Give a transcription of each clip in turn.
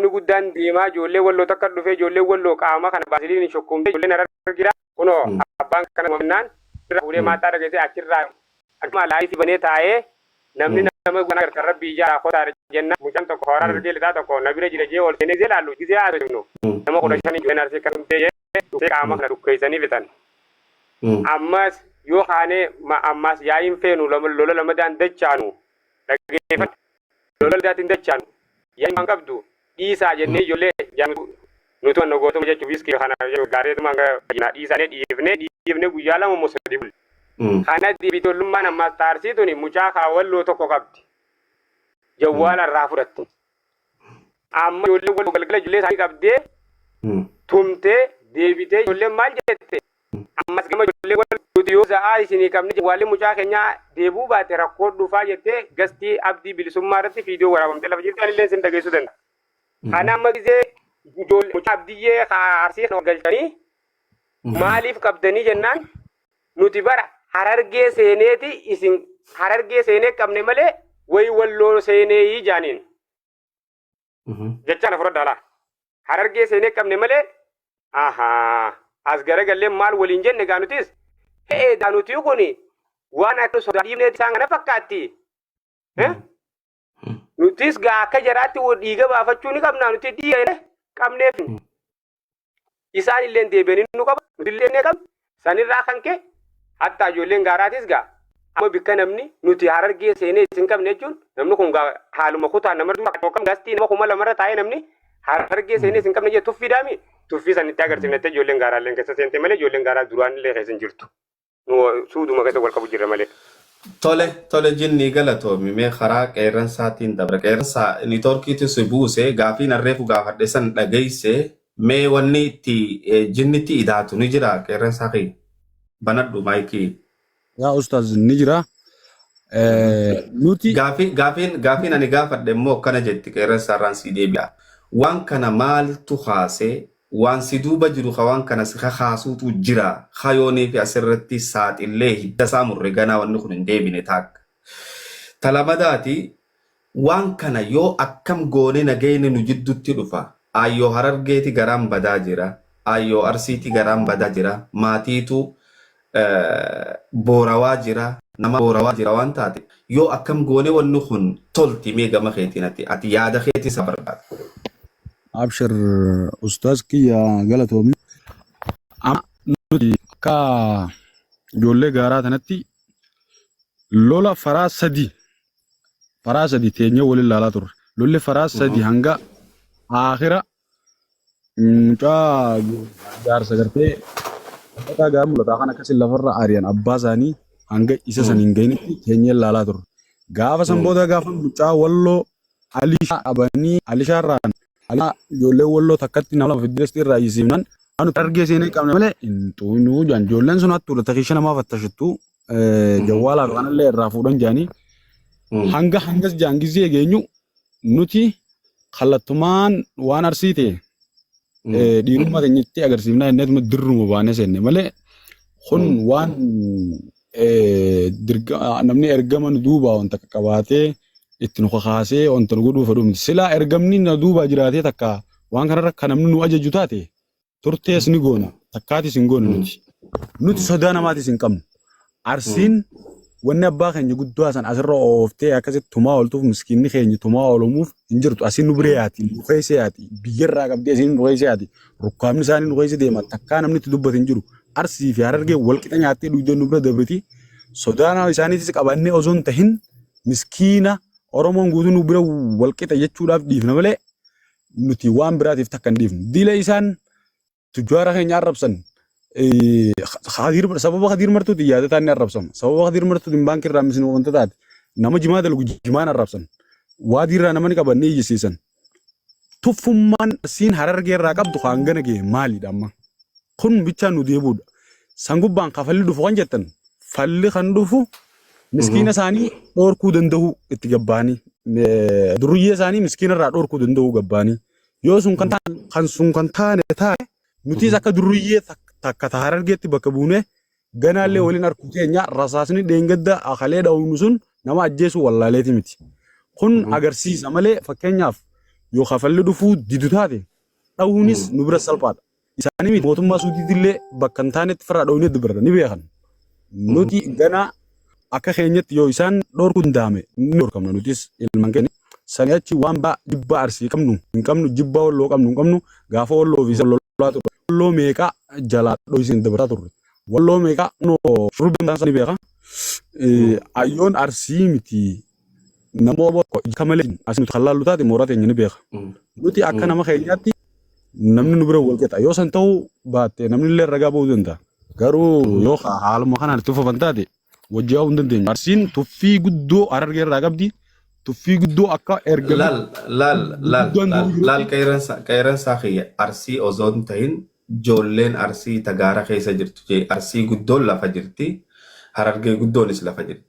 namni guddaan deemaa ijoollee walloo takka dhufee ijoollee walloo qaama kana baasiliin shokkumtee ijoolleen argira kunoo abbaan kana mannaan irra fuudhee maataa dhageessee achirraa akkuma laayifii banee taa'ee namni nama gana gargarra biyyaa qotaa jenna mucaan tokko horaa argee litaa tokko na bira jira jee ol seenee laallu gisee haasofnu nama 15 ijoolleen arsee kan ta'e qaama kana dukkeessanii fitan ammas yoo kaanee ammas yaa'iin feenu lola lamadaan dachaanu dhageeffatu lola ladaatiin dachaanu yaa'iin waan qabdu dhiisaa jennee ijoollee jaamitu nuti wanna gootuma jechuun biskii kana gaareetuma dhiisaanii dhiifnee guyyaa lama mosadi bul. Kana diibitollummaan ammas taarsiituni mucaa kaawwalloo tokko qabdi. Jawwaala irraa fudhatti. Amma ijoollee wal galgala ijoollee isaanii qabdee tumtee deebitee ijoollee maal jette ammas gama ijoollee wal nuti yoo za'aa isinii qabne jawwaalli mucaa keenyaa deebuu baate rakkoo dhufaa jettee gastii abdii bilisummaa irratti viidiyoo waraabamtee lafa jirtu anillee isin dhageessuu danda'a. Kana amma gisee ijoollee mucaa abdiyyee arsii kan galchanii maaliif qabdanii jennaan nuti bara harargee seeneeti isin harargee seenee qabne malee way walloo seenee jaaniin. Jechaan afur dhala. Harargee seenee qabne malee as garagallee maal waliin jenne gaanutis daanutii kuni waan akka sodaadhiifnee isaan kana fakkaatti. Nutis gaa akka jaraatti dhiiga baafachuu ni qabna nuti dhiiga qabneef isaan illee deebi'anii nu qaba nuti illee ne qabna sanirraa kan kee hatta ijoolleen gaaraatis gaa amma bikka namni nuti harargee seenee isin qabne jechuun namni kun haaluma kutaa nama tokko gastii nama kuma lamarra taa'ee namni harargee seenee isin qabne jee tuffii daami tuffii sanitti agarsiifnettee ijoolleen gaaraallee keessa seente malee ijoolleen gaaraa duraan illee keessa hin jirtu suuduma keessa wal qabu jirra malee. Tole jinni galatoomi mee karaa qeerransaatiin dabra qeerransaa niitoorkiitu si buuse gaafiin harreefu gaafadhe san dhageesse mee wanni itti jinnitti idaatu ni jira qeerransaa kee banadhu maayikii. Yaa ustaaz ni jira. Nuti gaafiin ani gaafadhe immoo akkana jetti qeerransaa irraan si deebi'a. Waan kana maaltu haasee waan si duuba jiru waan kana si kaasuutu jira hayoonii fi asirratti saaxillee hidda isaa murre ganaa wanni kun hin deebine taakka. Talamadaati waan kana yoo akkam goone nageenya nu jidduutti dhufa ayyoo harargeeti garaan badaa jira ayyoo arsiiti garaan badaa jira maatiitu boorawaa jira nama boorawaa jira waan taate yoo akkam goone wanni kun tolti mee gama keetiin ati yaada keetii isa barbaada. أبشر أستاذ كي غلطومي نودي كا جولة غارات نتي لولا فراس سدي تينيو ولي لالا تور لولا فراس سدي هنگا آخرة نتا جار سگرتے نتا غار ملتا خانا كسي لفر آريان أبازاني هنگا إسا سنينگيني تينيو لالا تور غافا سنبودا غافا نتا ولو عليشا أباني عليشا ران ala ijoollee walloo takkatti nama fiddeesti irraa yisiifnan anu targee seenee qabne malee intuu jaan ijoolleen sun hattuudha takiisha namaa fattashattu jawwaalaa kanallee irraa fuudhan jaanii hangas jaan gizee geenyu nuti kallattumaan waan arsii ta'e dhiirummaa keenyatti agarsiifnaa inneetuma dirruma baanee seenne malee kun waan namni ergama nu duubaa wanta qabaatee itti nu kakaasee wanta nu godhuu fedhu miti silaa ergamni na duubaa jiraatee takka waan kanarra kan namni nu ajaju taate turtees ni goona takkaatis hin goonu nuti sodaa namaatis hin qabnu arsiin wanni abbaa keenya guddaa san asirra ooftee akkasitti tumaa ooltuuf miskiinni keenya tumaa oolumuuf hin jirtu asiin nu biree yaati nu keessa yaati biyyarraa qabdee asiin nu keessa yaati rukkaamni isaanii nu keessa deema takkaa namni itti dubbatu hin jiru arsii fi harargee walqixa nyaattee dhugdee nu bira dabriti sodaa isaaniitis qabannee osoo hin tahin miskiina Oromoon guutuu nu bira walqixa jechuudhaaf dhiifna malee nuti waan biraatiif takka hin dhiifnu. Diila isaan tujjaara keenya arrabsan sababa Khadiir Martuuti yaadataan ni arrabsama. Sababa Khadiir Martuutiin baankii irraa misni wanta taate nama jimaa dalgu jimaan arrabsan. Waadii irraa nama ni qaban ni iyyisiisan. Tuffummaan siin harargee irraa qabdu hangana ga'e maalidha amma? Kun bichaan nu deebuudha. Sangubbaan kafalli dhufu kan jettan falli kan dhufu miskiina isaanii dhorkuu danda'u itti gabbaanii duruyyee isaanii miskiina irraa dhorkuu danda'u gabbaanii yoo sun kan taane taa'e nutis akka duruyyee takka harargeetti bakka buune ganaallee waliin harkuu keenya rasaasni dheengadda akalee dha'uun sun nama ajjeesu wallaaleeti miti kun agarsiisa malee fakkeenyaaf yoo kafalli dhufuu didu taate dhawuunis nu bira salphaadha. Isaanii miti mootummaa suutiitillee bakka hin taanetti firraa dhawunee dubbarra ni beekan. Nuti ganaa akka keenyatti yoo isaan dhorkuu hin daame ni dhorkamna nutis ilmaan keenya. Sani achi waan jibba Arsii qabnu hin qabnu jibba Walloo qabnu hin qabnu gaafa Walloo fi lolaa turre. Walloo meeqa jalaa dho'isin dabarsaa turre. Walloo meeqa shurrubbeen taasisan ni beeka. Ayyoon Arsii miti namoota kamalee asii nuti kalaallu taate mooraa teenya ni beeka. Nuti akka nama keenyaatti namni nu bira wal qixa yoo san ta'uu baatte namni illee ragaa ba'uu danda'a. Garuu yoo haaluma kanaan itti fufan taate wajjii hin dandeenyu. Arsiin tuffii guddoo Harargee irraa qabdi. Tuffii guddoo akka erga laal qeeransaa kiyya Arsii osoo hin ta'in ijoolleen Arsii tagaara keessa jirtu jee Arsii guddoon lafa jirti Harargee guddoonis lafa jirti.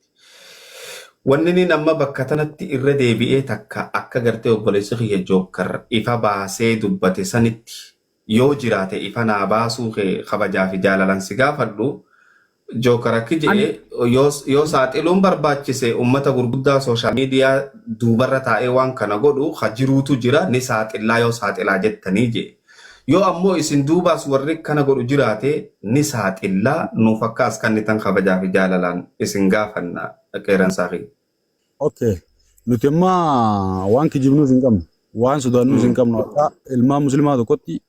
Wanni ni nama bakka tanatti irra deebi'ee takka akka gartee obboleessi kiyya Jookar ifa baasee dubbate sanitti yoo jiraate ifa naa baasuu kabajaa fi jaalalan si gaafadhu Jookar akki jedhee yoo saaxiluun barbaachise ummata gurguddaa sooshaal miidiyaa duubarra taa'ee waan kana godhu hajiruutu jira ni saaxilaa yoo saaxilaa jettanii jedhe. Yoo ammoo isin duubaas warri kana godhu jiraate ni saaxilaa nuuf akka as kannitan kabajaa fi jaalalaan isin gaafanna qeeransaa kiyya. Okay. Nuti amma waan kijibnuus hin qabnu waan sodaannuus hin qabnu akka ilmaan musliimaa tokkotti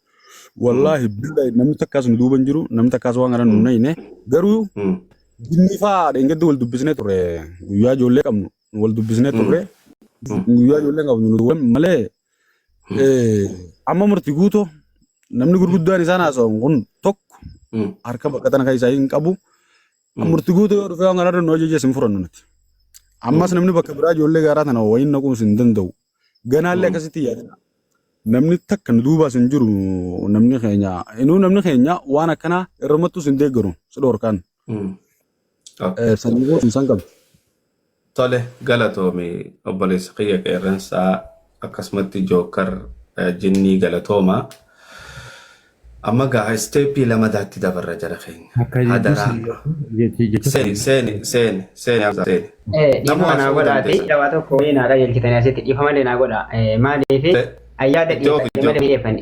wallahi billahi namni takkaas nu duuban jiru namni takkaas waan gara nu nayne garuu jinni faa dheengaddi wal dubbisnee turre guyyaa ijoollee qabnu wal dubbisnee turre guyyaa ijoollee qabnu nu malee amma murtii guutuu namni gurguddaan isaan haasa'an kun tokko harka bakka tana kan isaa hin qabu murtii guutuu yoo dhufee waan kanarra nu ajaja isin furannu nuti. Ammas namni bakka biraa ijoollee gaaraa tana wayiin naquus hin danda'u. Ganaallee akkasitti yaadina. Namni takka nu duubaas hin jiru namni keenya waan akkanaa irramattus hin deeggaru si dhorkaan. Sanyii gosa isaan qabu. Tole galatoomii obboleessa kiyya qeerransaa akkasumatti Jookar jinnii galatooma. Amma gaa isteeppii lama daatti dabarra jara keenya. Hadaraa. Seeni. Dhiifama naa godhaati. Dawaa tokko naa qajeelchitanii asitti dhiifama naa godha. Maaliif ayyaada dhiyeeffatan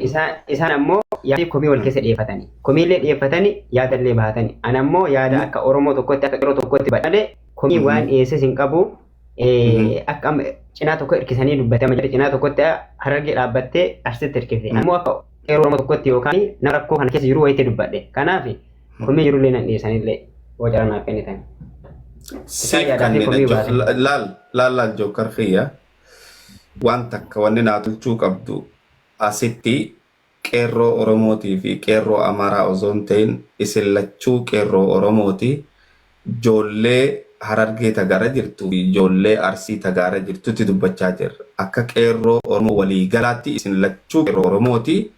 isaan ammoo yaadii komii wal keessa dhiyeeffatanii. Komiillee dhiyeeffatanii yaadallee bahatanii. An ammoo yaada akka Oromoo tokkotti akka yeroo tokkotti badhalee komii waan dhiyeesses hin qabu. Akka cinaa tokko hirkisanii dubbatama jedhe cinaa tokkotti Harargee dhaabbattee asitti hirkifte. Ammoo akka yeroo Oromoo tokkotti yookaan nama rakkoo kana keessa jiru wayiitti dubbadhe. Kanaaf komii jirullee nan dhiyeessanillee wacara naaf kennitan. Laal Jookar kiyya waan takka wanni naa tolchuu qabdu asitti qeerroo Oromootii fi qeerroo Amaaraa osoo hin ta'in isin lachuu qeerroo Oromooti ijoollee Harargee tagaara jirtu ijoollee Arsii tagaara jirtutti dubbachaa jirra. Akka qeerroo Oromoo waliigalaatti isin lachuu qeerroo Oromooti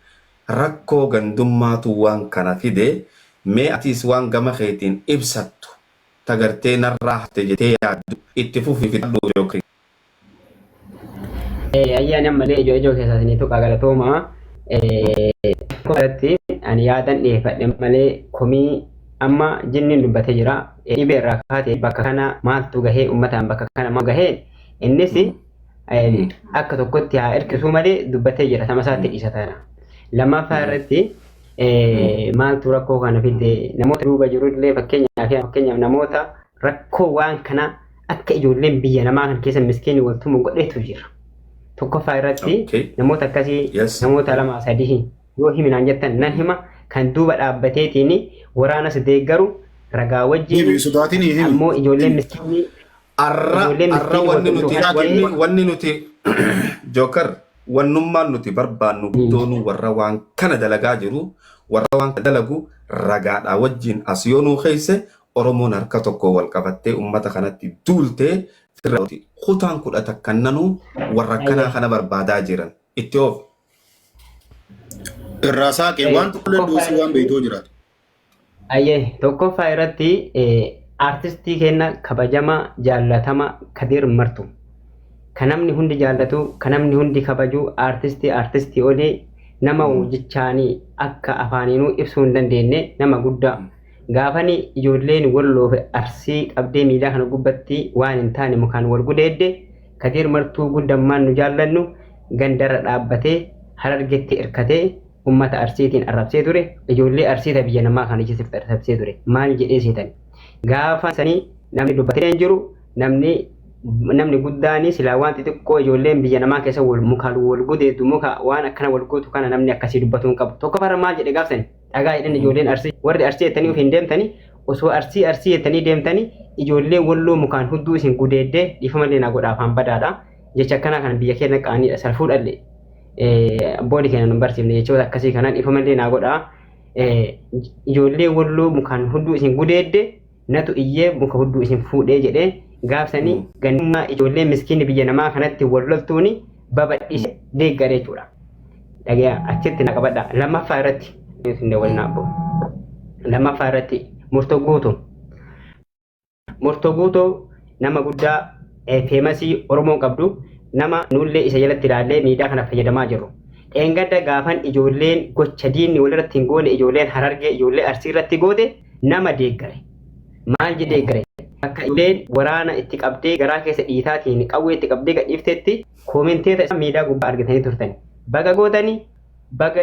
rakkoo gandummaatu waan kana fide mee atiis waan gama keetiin ibsattu tagartee narraa hafte jettee yaaddu itti fufii fidhadhu yookiin. Ayyaan ammalee ijoo keessatti galatooma. Koratti ani yaadan dhiyeeffadhe malee komii amma jinniin dubbatee jira. Dhibee irraa kaatee bakka kana maaltu gahee uummataan bakka kana maal gahee innis akka tokkotti haa hirkisuu malee dubbatee jira sama isaatti dhiisataadha. Lammaffaa irratti maaltu rakkoo kana fide namoota duuba jirullee fakkeenyaaf namoota rakkoo waan kana akka ijoolleen biyya namaa kan keessa miskiinii waltumu godheetu jira. Tokkoffaa irratti namoota akkasii namoota lama sadii yoo himinaan jettan nan hima kan duuba dhaabbateetiin waraanas deeggaru ragaa wajjin ammoo ijoolleen miskiinii arra wanni nuti Jookar wannummaan nuti barbaannu guddoonu warra waan kana dalagaa jiru warra waan kana dalagu ragaadhaa wajjin as yoo nuu keesse Oromoon harka tokko wal qabattee uummata kanatti duultee firrooti kutaan kudhata kannanu warra kanaa kana barbaadaa jiran itti oof. Irraa saaqee waan tokko duusii waan beeytoo jiraatu. Ayyee tokkoffaa irratti artistii keenya kabajama jaallatama Kadir Martuu. Kan namni hundi jaallatu kan namni hundi kabaju artistii olee nama jechaanii akka afaaniinuu ibsuu hin dandeenye nama guddaa. Gaafani ijoolleen Walloo fi Arsii qabdee miilaa kana gubbatti waan hin taane mukaan wal gudeedde Kadir Martuu guddammaan nu jaallannu gandarra dhaabbatee Harargeetti irkatee ummata Arsiitiin arrabsee ture ijoollee Arsiita biyya namaa kana keessatti arrabsee ture maal jedhee seetan gaafa sanii namni dubbatee hin jiru namni guddaani silaa waan xixiqqoo ijoolleen biyya namaa keessa mukaan wal gudeetu muka waan akkana wal guutu kana namni akkasii dubbatu hin qabu tokko fara maal jedhe gaafsan dhagaa jedhan ijoolleen Arsii warri Arsii jettanii of hin deemtanii osoo Arsii jettanii deemtanii ijoollee walloo mukaan hudduu isin gudeeddee dhiifamallee naa godha afaan badaadha jecha akkana kan biyya keenya qaaniidha salfuu dhalle boodi keenya nu barsiifne jechoota akkasii kanaan dhiifamallee naa godha ijoollee walloo mukaan hudduu isin gudeedde natu iyyee muka hudduu isin fuudhee jedhee gaafsanii gannummaa ijoollee miskiinni biyya namaa kanatti walloltuuni babadhise deeggare jechuudha. Dhagaa achitti na qabadha lammaffaa irratti lammaffaa irratti murtoo guutuu nama guddaa feemasii Oromoon qabdu nama nullee isa jalatti ilaallee miidhaa kana fayyadamaa jiru. Eengadda gaafan ijoolleen gocha diinni walirratti hin goone ijoolleen Harargee ijoollee Arsii irratti goote nama deeggare. Maal jedhee deeggare? Akka ijoolleen waraana itti qabdee garaa keessa dhiitaatiin qawwee itti qabdee gadhiiftetti koomenteeta isaa miidhaa gubbaa argatanii turtan. Baga gootanii baga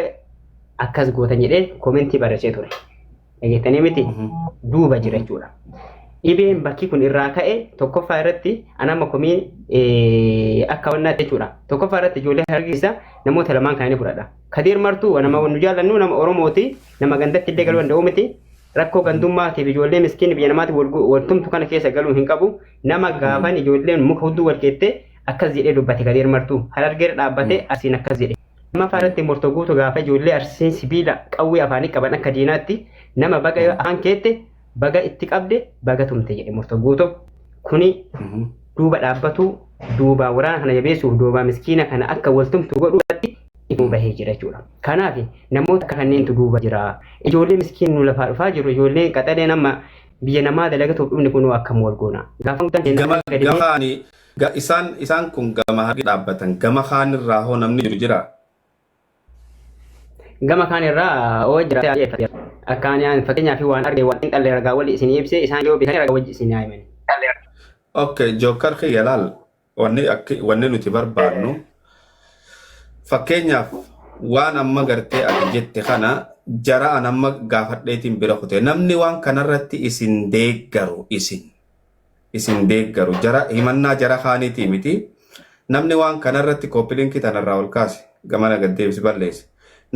akkas gootan jedhee koomentii barreessee ture. Dhageettanii miti duuba jira jechuudha. Dhibeen bakki kun irraa ka'e tokkoffaa irratti anama komiin akka wannaatti jechuudha. Tokkoffaa irratti ijoollee Harargeessa namoota lamaan kaanii fudhadha. Kadir Martuu nama nu jaallannu nama Oromooti nama gandatti illee galuu danda'u miti. Rakkoo gandummaatiif ijoollee miskiin biyya namaatti waltumtu kana keessa galuu hin qabu. Nama gaafan ijoolleen muka hudduu wal keettee akkas jedhee dubbate Kadir Martuu. Harargeera dhaabbatee Arsiin akkas jedhe. Lammaffaa irratti murtoo guutuu gaafa ijoollee Arsiin sibiila qawwee afaanii qaban akka diinaatti nama baga afaan keette baga itti qabde baga tumte jedhe murtoo guutuu kuni duuba dhaabbatu duuba waraana kana jabeessuuf duuba miskiina kana akka waltumtu godhuudhaatti ifu bahee jira jechuudha. Kanaaf namoota kanneentu duuba jira. Ijoollee miskiin nu lafaa dhufaa jiru ijoollee qaxalee nama biyya namaa dalagatuuf dhufni kun akkam wal goona. Isaan kun gama harki dhaabbatan gama kaan irraa hoo namni jiru jira. Gama kaan irraa oo jira akkaan fakkeenyaaf waan argee waan qallee ragaa wali isin ibsee isaan yoo bitan ragaa wajji isin yaa'iman. Okay, Jookar Khiyyalaal wanni nuti barbaadnu fakkeenyaaf waan amma gartee ati jette kana jara an amma gaafadheetiin bira kute namni waan kanarratti isin deeggaru isin deeggaru jara himannaa jara kaaniitii miti namni waan kanarratti koppilinkii tanarraa ol kaase gamana gaddeebisi balleesse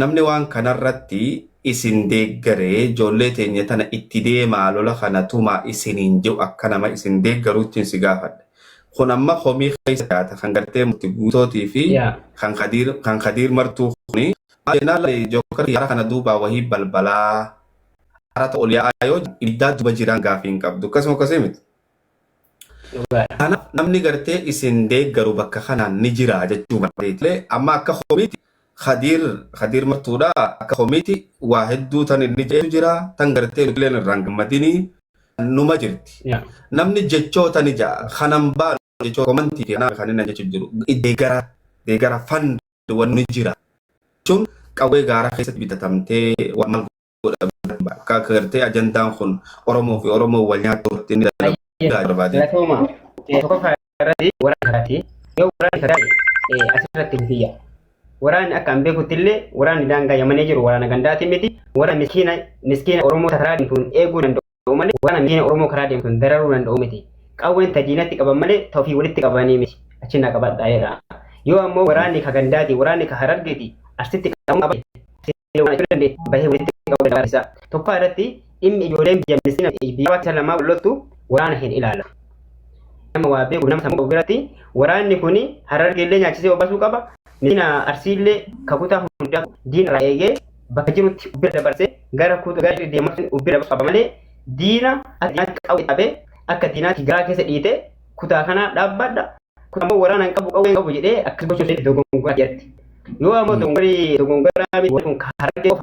namni waan kanarratti isin deeggaree ijoollee teenya tana itti deemaa lola kana tumaa isiniin jiru akka nama isin deeggaruutiin si gaafadhe. Kun amma homii keessa yaata kan gartee murtii guutootii fi kan Kadir Martuu kuni. Jennaal Jookar Khiyyaalaa kana duubaa wahii balbalaa harata ol yaa'aa yoo ibiddaa duuba jiraan gaafii hin qabdu akkasuma akkasii miti. Kanaaf namni gartee isin deeggaru bakka kanaan ni jira jechuu barbaade. Amma akka homiiti Kadir Martuudha akka homiiti waa hedduu tan inni jedhu jira tan gartee nutilleen irraan gammadinii numa jirti. Namni jechoota ni ja'a kanan baalu jechoota komantii fi kan inni jechuu jiru deeggara fand wanni jira. Jechuun qawwee gaaraa keessatti bitatamtee waan maal godhamu akka gartee ajandaan kun Oromoo fi Oromoo wal nyaatuutti inni dalagaa barbaade. Tokkoffaa irratti waraanaati yoo waraanni kadaa asirratti hin fiyya. Waraanni akka hin beekutti illee waraanni daangaa yamanee jiru waraana gandaati miti waraana miskiina Oromoo karaa deemtuun eeguu danda'u malee waraana miskiina Oromoo karaa deemtuun dararuu danda'u miti. Qawween diinatti qaban malee ta'uu walitti qabanii miti achi na qabadhaa jedha. Yoo ammoo waraanni ka gandaati waraanni ka Harargeeti asitti qabu qabate bahee walitti qabu danda'a. Tokko irratti dhimmi ijoolleen biyya miskiina biyya waqtii lamaa walloltu waraana hin ilaala. Nama waa beeku nama sammuu biratti waraanni kuni Harargeellee nyaachisee obaasuu qaba. Miskiina Arsiillee kakutaa hundaa diina irraa eegee bakka jirutti ubbira dabarsee gara kuutu gara deemuun ubbira qaba malee diina diinaatti qawwee qabee akka diinaatti garaa keessa dhiitee kutaa kana dhaabbadha. Kutaa immoo waraana hin qabu qawwee qabu jedhee akkas gochuuf dogongoraa jirti. Yoo ammoo dogongoraa miti kun Harargee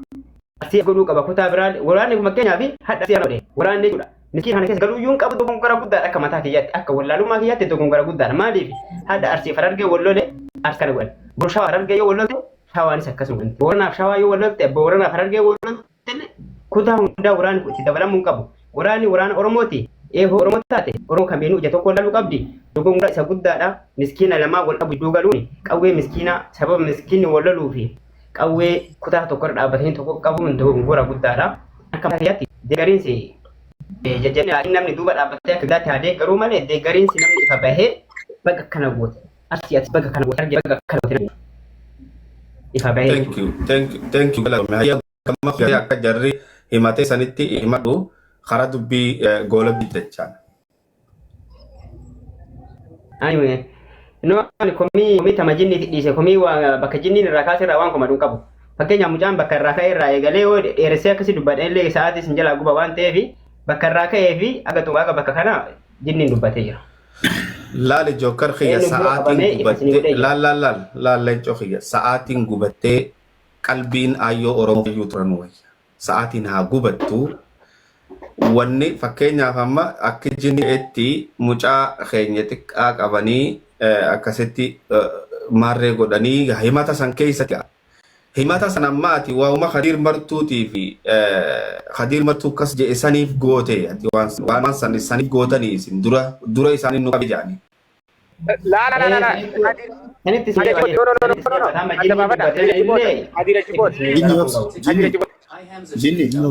Arsii godhuu qaba kutaa biraa waraanni kun fakkeenyaaf hadha Arsii ana waraanni jechuudha. Miskiina kana keessa galuu iyyuu hin qabu dogongoraa guddaadha akka mataa kiyyaatti akka wallaalummaa kiyyaatti dogongoraa guddaadha maaliif hadha Arsii Harargee wallole as kana godhan. Shawaa Harargee yoo wallolte shawaanis akkasuma. Booranaaf shawaa yoo wallolte booranaaf Harargee wallolte kutaa hundaa waraanni itti dabalamuu hin qabu. Waraanni waraana Oromooti Oromoo taate Oromoo kamiinuu ija tokko laaluu qabdi. Dogongora isa guddaadha. Miskiina lamaa wal qabu gidduu galuun qawwee miskiina sababa miskiinni wal loluu fi qawwee kutaa tokko irra dhaabbatanii tokko qabuun dogongora guddaadha. Akka mataayaatti deegariinsi jajjabina namni duuba dhaabbatee akka gadaatti haa deeggaruu malee deegariinsi namni ifa bahee bakka kana goote. Asii ati bakka kana goote argee bakka kana goote. Ifa bahee. Thank you. Kama akka jarri himatee sanitti himadhu karaa dubbii goola bittachaan. Anyway, no komii tama jinni dhiise komii bakka jinniin irraa kaasee irraa waan komaduu qabu. Fakkeenyaaf mucaan bakka irraa ka'ee irraa eegalee yoo dheeressee akkasii dubbadhee illee sa'aatii sin jalaa guba waan ta'eef bakka irraa ka'ee fi aga xumaaqa bakka kana jinniin dubbatee jira. Laali jookar xiyya sa'aatiin gubattee laalla xiyya sa'aatiin gubattee qalbiin ayyoo Oromoo iyyuu turan wayya. Sa'aatiin haa gubattu. Wanni fakkeenyaaf amma akka jinniitti mucaa keenya xiqqaa qabanii akkasitti maarree godhanii himata san keessatti himata san ammaati waa'uma Khadiir Martuutii fi Khadiir Martuu akkas jedhe saniif goote waan san saniif gootanii isin dura isaanii nu qabe jedhanii. La. Kanitti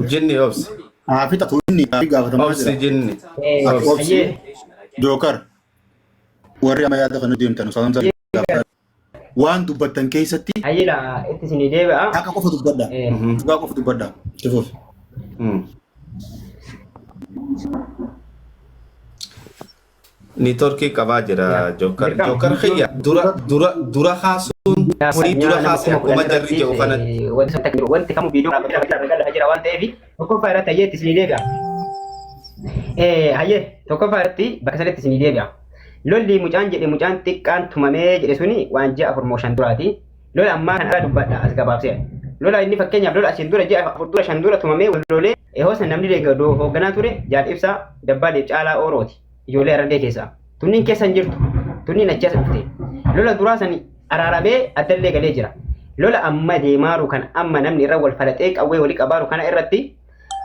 Jinni obsi. Fita tuinni gaafatamaa Obsi jinni. Obsi. Jookar. Warri amma yaada kana deemtan saamsa waan dubbattan keessatti Ayila itti isin deebi'a. akka qofa dubbadha. Dhugaa qofa dubbadha. Tifuuf. Ni Turkii qabaa jira jookar. Jookar xiyya dura haasuun horii dura haasee akkuma jarri jedhu kanatti. Wanti kamuu viidiyoo dhaabbatee jira waan ta'eef tokkoffaa irratti hayyee itti isin deebi'a. Hayyee tokkoffaa irratti bakka sanatti isin deebi'a. Lolli mucaan jedhe mucaan xiqqaan tumamee jedhe suni waan ji'a 4 duraati. Lola ammaa kan ala dubbadha as gabaabsee. Lola inni fakkeenyaaf lola asiin dura ji'a 4 dura tumamee wal lolee hoosan namni deeggaruu hoogganaa ture jaal ibsaa dabbaalee caalaa oorooti. Ijoollee argee keessaa. Tunniin keessa hin jirtu. Tunniin achi as dhufte. Lola duraa sani araaramee addallee galee jira. Lola amma deemaaru kan amma namni irra wal falaxee qawwee walii qabaaru kana irratti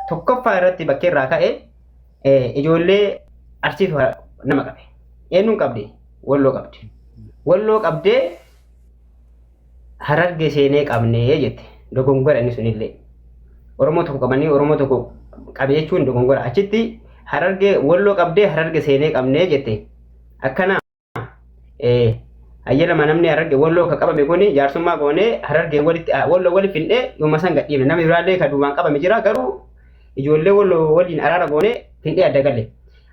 tokkoffaa irratti bakkee irraa ka'e ijoollee arsiitu nama qabe. Eenyuun qabde? Walloo qabde. Walloo qabdee Hararge seenee qabnee jette. Dogongora inni sunillee. Oromoo tokko qabanii Oromoo tokko qabe jechuun dogongora. Achitti Hararge walloo qabdee Hararge seenee qabnee jette. Akkana ayyalama namni Hararge walloo ka qabame kuni jaarsummaa goonee Hararge walloo wali findee yooma san gadhiifne. Namni biraallee ka duubaan qabame jira garuu ijoollee walloo waliin araara goonee findee adda galle.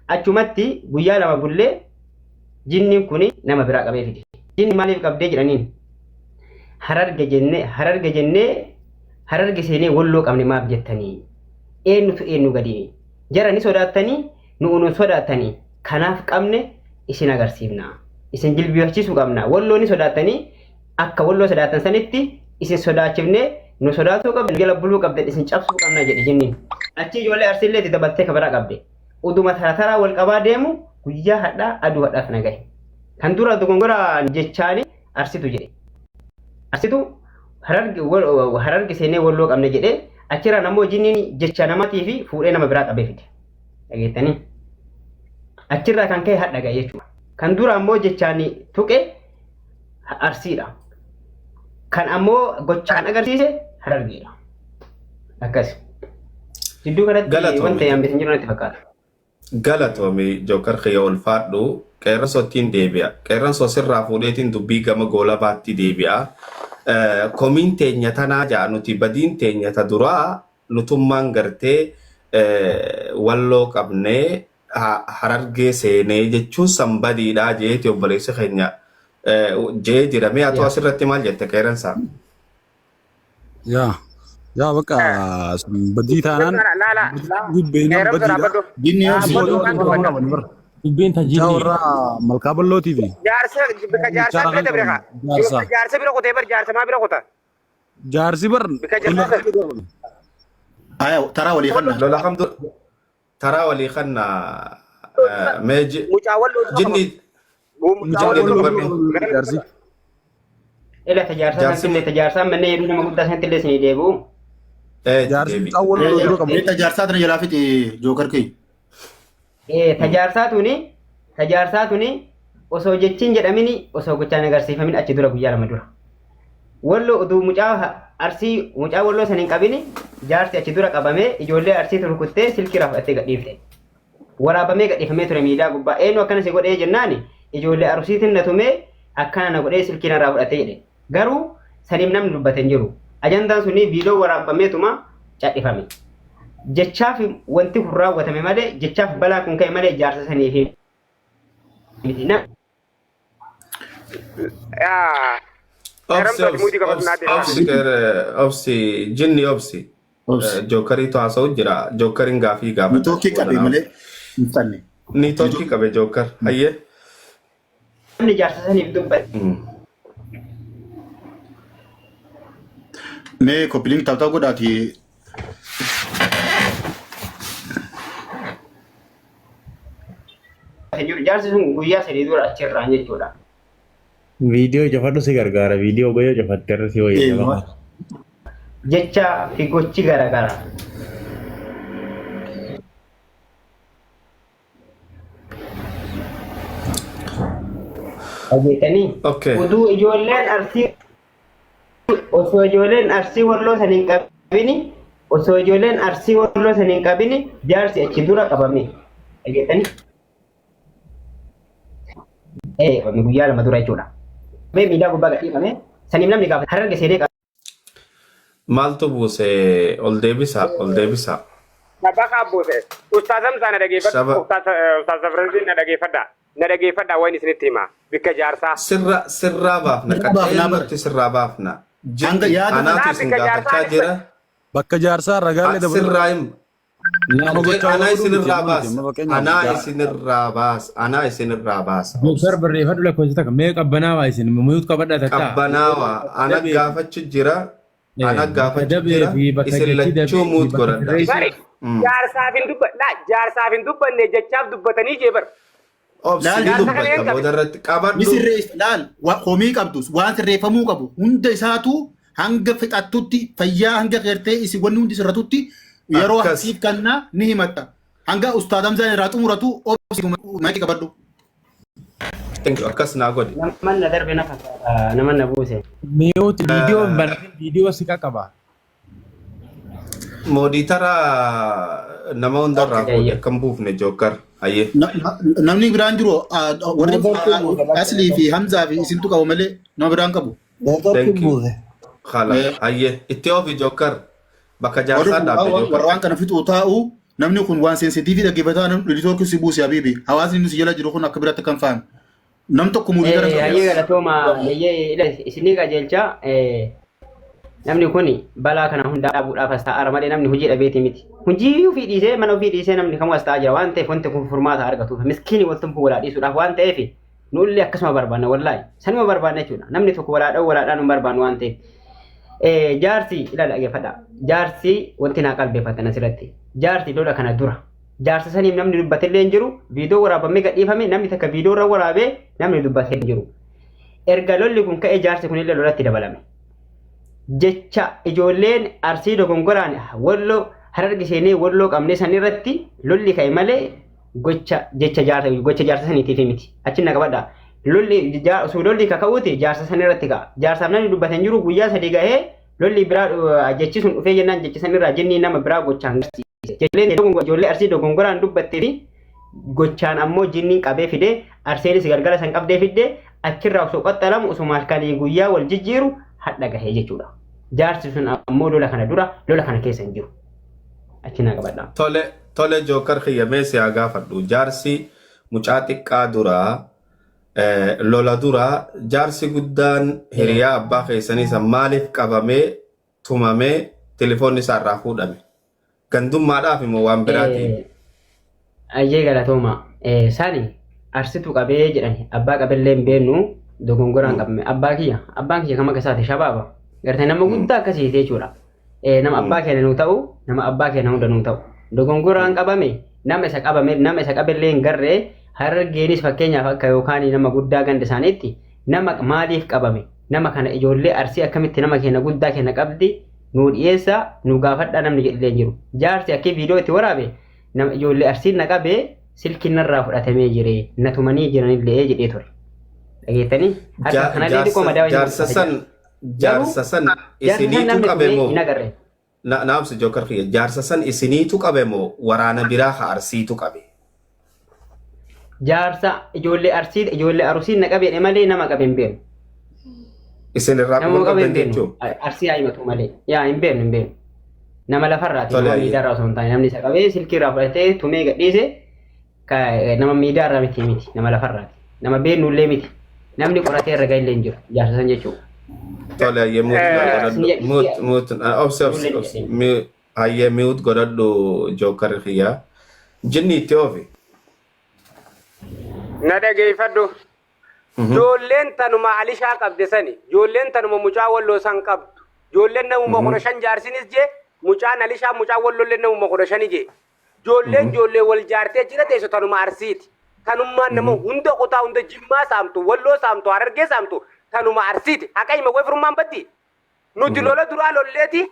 Achumatti guyyaa lama bullee jinniin kuni nama biraa qabee fide. Jinni maaliif qabdee jedhaniin? Hararge jennee Hararge seenee walloo qabne maaf jettanii? Eenyutu eenyu gadi? Jara ni sodaattanii nu sodaattanii kanaaf qabne isin agarsiifna. Isin jilbifachiisuu qabna. Walloo ni sodaattanii akka walloo sodaatan sanitti isin sodaachifne nu sodaatuu qabne jala buluu qabde isin cabsuu qabna jedhe jinniin. Achi ijoollee arsiillee dabaltee kabaraa qabde. Uduma taraa wal qabaa deemu guyyaa hadhaa aduu hadhaaf nagaye. Kan dura dogongora jechaani arsitu jedhe. Arsitu Hararge seenee walloo qabne jedhe achirraa namoo jinniin jecha namaatii fi fuudhee nama biraa qabee fide. Dhageettanii? Achirraa kan ka'e hadha gahe jechuudha. Kan dura ammoo jechaan tuqe arsiidha. Kan ammoo gochaan agarsiise Harargeedha. Akkas. Jidduu kanatti wanta yaambisin jiru natti fakkaata. Galatoomii jookar xiyya ulfaadhu qeerransootiin deebi'a. Qeerransoo sirraa fuudheetiin dubbii gama goola baatti deebi'a. Komiin teenya tanaa ja'a nuti badiin teenya ta duraa nutummaan gartee walloo qabnee Harargee seenee jechuun sanbadiidhaa jeeti obboleessi keenya jee jedhamee haa ta'u asirratti maal jette qeerransaa? Yaa bakka badii taanaan gubbeenyaan badiidha. Jinni obsi. Gubbeen tajaajilu. Jaarraa malkaa bal'ootii fi. Jaarsa bira qotee bar jaarsa maa bira qota? Jaarsi bar. Taraa walii kanna. Lola kamtu taraa walii kanna meeji jinni jaarsi. Ila tajaarsa manne yeroo nama guddaa sanatti illee isin deebi'u. Jaarsi xawwal jiru qabu. Tajaarsaa tana jalaa fiti jookar kee. tajaarsaa tuni osoo jechiin jedhamini osoo gochaan agarsiifamin achi dura guyyaa lama dura. Walloo uduu mucaa arsii mucaa walloo san hin qabini jaarsi achi dura qabamee ijoollee arsii turkuttee silkii rafudhattee gadhiifte. Waraabamee gadhiifamee ture miidhaa gubbaa eenyu akkana si godhee jennaani ijoollee arsiitiin na tumee akkana na godhee silkii narraa fudhattee jedhe. Garuu saniif namni dubbate hin jiru. Ajandaan suni viidiyoo waraabameetuma cadhifame. Jechaaf wanti kun raawwatame malee jechaaf balaa kun ka'e malee jaarsa saniif miti na. Obsi jinni obsi jookkarii haasa'u jira jookkariin gaafii gaafa Tokki qabe malee hin fanne. ni tokki qabe jookkar hayyee Namni jaarsa saniif dubbate. Mee koppiliin taphataa godhaati. Jaarsi sun guyyaa sadii dura achirraan jechuudha. Viidiyoo cufadhu si gargaara. Viidiyoo goyoo cufatte irratti wayyaa. Jecha fi gochi garaagara. Dhageetanii oduu ijoolleen arsii osoo ijoolleen arsii walloo san hin qabini osoo ijoolleen arsii walloo san hin qabini jaarsi achi dura qabame. Dhageetanii guyyaa lama dura jechuudha. Mee miidhaa gubbaa gadhiifame saniif namni gaafa hararge seenee qaba. maaltu buuse ol deebisa Bakka buuse ustaazam sana dhageeffadha ustaaz Safranziin na dhageeffadha waan isinitti hima bikka jaarsaa. sirraa baafna qaxxeelutti sirraa baafna anaatu isin gaafachaa jira Bakka jaarsaa ragaalee dabaluu. sirraa hima anaa isinirraa baasa Doktor barreeffadhu lakkoofsa takka mee qabbanaawaa isin muyuut qabadha takka. qabbanaawaa ana gaafachu jira isin lachuu muut godhadha Jaarsaaf hin dubbanne jechaaf dubbatanii jeebar. obsi dubbata boodarratti qabadhu Misirreessa laal komii qabdus waan sirreeffamuu qabu hunda isaatu hanga fixattutti fayyaa hanga qeertee isin wanni hundi sirratutti yeroo hasiif kannaa ni himatta. Hanga ustaadamsaan irraa xumuratu obsi maqi qabadhu. akkas naa godhi Namanna darbe namanna buuse. Miyuut viidiyoo hin banatin viidiyoo si qaba. mooditara nama hundarraa fuudhe akkam buufne jookkar hayyee Namni biraan jiru warri Aslii fi Hamzaa fi isintu qabu malee nama biraan qabu. hayyee itti ofi jookkar bakka jaarsaa dhaabbe Warra jookkar waan kana fixuu taa'u namni kun waan sensitiivii dhaggeeffataa namni editoorkii si buuse habiibi. Hawaasni nuti jala jiru kun akka biraatti kan fa'an. Nam tokko muurii gara Hayyee galatooma isinii qajeelcha namni kun balaa kana hundaa dhaabuudhaaf as taa'aara malee namni hojii dhabeeti miti. Hojii ofii dhiisee mana ofii dhiisee namni kamuu as taa'aa jira waan ta'eef wanti kun furmaata argatuuf miskiini waltumfuu walaa dhiisuudhaaf waan ta'eef nullee akkasuma barbaanna wallaahi sanuma barbaanna jechuudha namni tokko walaadhaan hin barbaannu waan ta'eef. Jaarsi ilaala dhageeffadha jaarsi wanti naa qalbeeffatan asirratti jaarsi lola kana dura jaarsa saniif namni dubbatellee hin jiru viidiyoo waraabamee gadhiifame namni takka viidiyoo irra waraabee namni dubbatee hin jiru. Erga lolli kun ka'ee jaarsi kunillee lolatti dabalame. Jecha ijoolleen arsii dogongoraan walloo hararge seenee walloo qabnee san irratti lolli ka'e malee jecha jaarsa saniitiif miti. Achi na qabadha. Lolli kaka'uuti jaarsa san irratti ka'a. Jaarsaaf namni dubbate hin jiru guyyaa sadii gahee lolli biraa jechi sun dhufee jennaan jechi san irraa jinnii nama biraa gochaan garsiise. Ijoollee arsii dogongoraan dubbattee fi gochaan ammoo jinniin qabee fidee arseenis galgala san qabdee fiddee achirraa osoo qaxxalamu osoo halkanii guyyaa wal jijjiiru hadha gahee jechuudha. Jaarsi sun ammoo lola kana dura lola kana keessa hin jiru. Achi naa qabadha. tole jookkar kiyyamee si haa gaafadhu jaarsi mucaa xiqqaa duraa lola duraa jaarsi guddaan hiriyaa abbaa keessanii maaliif qabamee tumamee telefoonni isaa irraa fuudhame gandummaadhaaf immoo waan biraatiin. Ayyee galatooma sani arsitu qabee jedhani abbaa qabellee hin beeknu dogongoraan qabame abbaan kiyya kama kasaate shabaaba gartee nama guddaa akkasiiti jechuudha. Nama abbaa keenya nuu ta'u nama abbaa keenya hunda nuu ta'u dogongoraan qabame nama isa qabellee hin garree harargeenis fakkeenyaaf akka yookaan nama guddaa ganda isaaniitti nama maaliif qabame nama kana ijoollee arsii akkamitti nama keenya guddaa keenya qabdi nuu dhiyeessa nuu gaafadha namni jedhee jiru jaarsi akka viidiyoo itti waraabe nama ijoollee arsiin na qabee silkiin narraa fudhatamee jire natumanii jiranillee jedhee ture. Dhageettanii akka kanallee dhiqoo madaawaa jaarsa san isiniitu qabe moo naamsi jookar kiyya jaarsa san isiniitu qabe moo waraana biraa ha arsiitu qabe? Jaarsa ijoollee arsii na qabeedhe malee nama qabe hin beenu. Isin irraa Nama qabe hin beenu. Arsii haa himatu malee. Yaa hin beenu. Nama lafarraati. Nama miidiyaarraa osoo hin taane namni isa qabee silkiirraa fudhatee tumee gadhiise nama miidiyaarraa miti nama lafarraati. Nama beennullee miti. Namni qoratee irra gaillee hin jiru jaarsa san jechuudha. Tole hayyee miut godhadhu jookar kiyya. Jinni itti oofi. Na dhageeffadhu. Ijoolleen tanuma Alishaa qabde sani. Ijoolleen tanuma mucaa walloo san qabdu. Ijoolleen namuma 15 jaarsinis jee mucaan Alishaa mucaa wallollee namuma 15 jee. Ijoollee wal jaartee jira teessu tanuma Arsiiti. Tanummaan nama hunda kutaa hunda Jimmaa saamtu walloo saamtu Harargee saamtu tanuma Arsiiti. Haqa hima way firummaan baddi. Nuti lola duraa lolleeti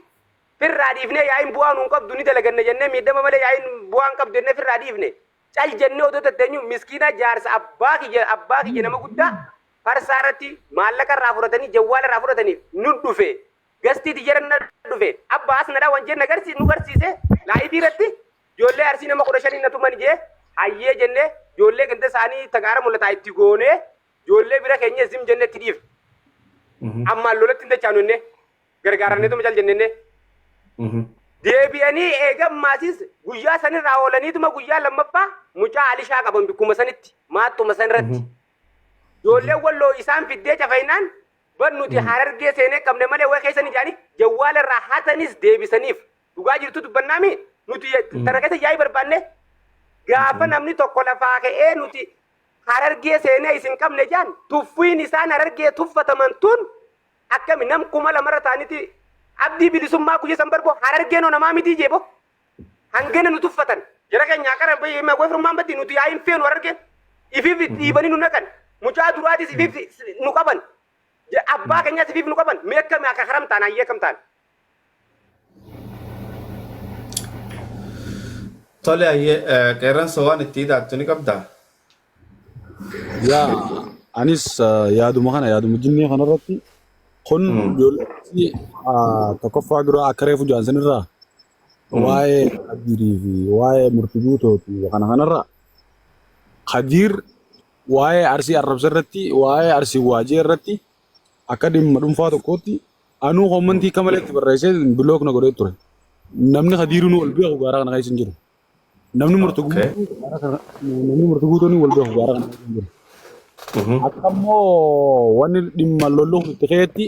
firraa dhiifnee yaa'iin bu'aa nuun qabdu ni dalaganne jennee miidhama malee yaa'iin bu'aan qabdu jennee firraa dhiifne. Cal jennee otoo tatteenyu miskiina jaarsa abbaa kiyya nama guddaa farsaa irratti maallaqa irraa fudhatanii jawwaala irraa fudhatanii nu dhufe gastiiti jedhan dhufe abbaas nadhaa wanjeen nu garsiise laayifii irratti ijoollee Arsii nama 15 na tuman jee hayyee jennee ijoollee ganda isaanii tagaara mul'ataa itti goonee ijoollee bira keenya zim jennee itti dhiif ammaan lolatti hin dachaanunne gargaaranneetuma cal jennenne. Deebi'anii eegammaasis guyyaa sanirraa oolaniituma guyyaa lammaffaa mucaa Alishaa qaban bikkuma sanitti maattuma sanirratti. Ijoolleen walloo isaan fiddee cafayinaan ban nuti Harargee seenee qabne malee way keessan ijaanii jawwaala irraa hatanis deebisaniif dhugaa jirtu dubbannaami nuti tana keessa yaa'ii barbaanne gaafa namni tokko lafaa ka'ee nuti Harargee seenee isin qabne jaan tuffiin isaan Harargee tuffataman tun akkami nam 2,000 ta'aniiti. Abdii bilisummaa guyyaa san barbo Harargee no namaa miti jeebo hangana nu tuffatan jara keenya qara bayi ma way firmaan baddi nuti yaa'iin feenu Harargeen ifiif dhiibanii nu naqan mucaa duraatis ifiif nu qaban abbaa keenyaas ifiif nu qaban meekkame akka haramtaan hayyee kamtaan. Tole hayyee qeerransa waan itti hidhaattu ni qabdaa? Yaa anis yaaduma jinnee kanarratti kun ijoolleetti tokkoffaa dura akka reefu jaansanirraa waa'ee Khadiirii fi waa'ee murtii guutooti kanarraa Khadiir waa'ee Arsii arrabsa irratti waa'ee Arsii waajee irratti akka dhimma dhuunfaa tokkootti anuu koommantii akka malee itti barreessee bilook na godhee ture. Namni Khadiirii nu wal beeku gaaraa kana keessa hin jiru. Namni murtii guutoon wal beeku gaaraa kana keessa hin jiru. Akkammoo wanni dhimma lolluuf itti keetti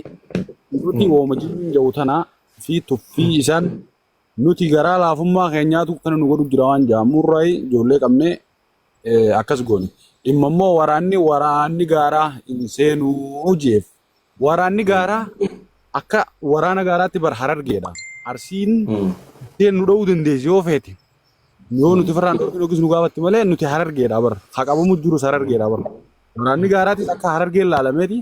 nuti ooma jiruun jiru tanaa fi tuffii isaan nuti garaa laafummaa keenyaatu kana nu godhu jira waan jaamurraa ijoollee qabnee akkas goone. Dhimma immoo waraanni gaaraa hin seenuu jeef waraanni gaaraa akka waraana gaaraatti bar Harargeedha. Arsiin nu dha'uu dandeessi yoo feete yoo nuti farraan dhooqis nu gaafatti malee nuti Harargeedha bar haa qabamu jirus Harargeedha bar. Waraanni gaaraatti akka Harargeen laalameeti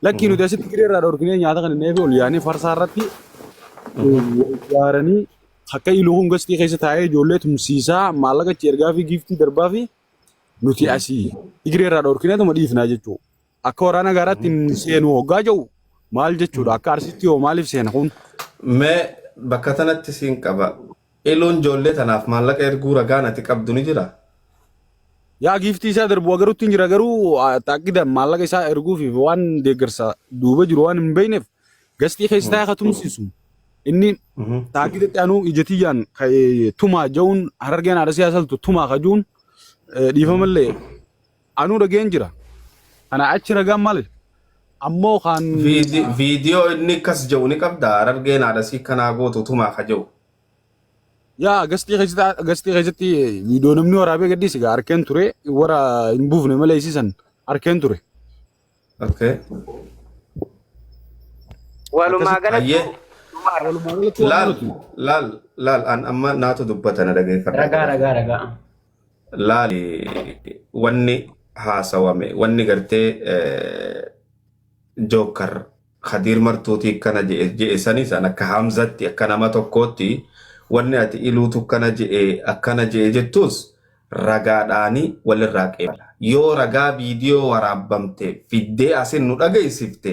lakkii nuti asitti gireerraa dhorkinee nyaata kan inni ol yaanii farsaa irratti ijaaranii akka iloohuun gastii keessa taa'ee ijoollee tumsiisaa maallaqa itti ergaa fi giiftii darbaa fi nuti asii gireerraa dhorkineetuma dhiifnaa jechuudha. Akka waraana gaaraatti hin seenu hoggaa jiru maal jechuudha akka Arsiitti hoo maaliif seena kun? Mee bakka tanatti siin qaba. Iloon ijoollee tanaaf maallaqa erguu ragaan ati qabdu ni jira? Yaa giiftii isaa darbu agaruutti hin jira garuu taakkida maallaqa isaa erguu fi waan deeggarsa duuba jiru waan hin beekneef gastii keessa taa'ee akka tumsiisu. Inni taakkidatti anuu ijatiyyaan tumaa ja'uun Harargeen haadha siyaasaltu tumaa kajuun dhiifamallee anuu dhageen jira. Ana achi ragaan maali? Ammoo kan viidiyoo inni akkas ja'u ni qabda Harargeen haadha sii kanaa gootu tumaa kaja'u. Yaa gastii keessatti viidiyoo namni waraabee gaddisi gaa arkeen ture wara hin buufne malee isiisan arkeen ture. Okay. Walumaa galatti laal an amma naatu dubbatana dhageeffadha. Ragaa. Laali wanni haasawame wanni gartee Jookar Khadiir Martuutii kana je'e sanii san akka Hamzatti akka nama tokkootti wanni ati iluutu akkana je'e jettus ragaadhaanii walirraa qeebala. Yoo ragaa viidiyoo waraabamte fiddee asin nu dhageessifte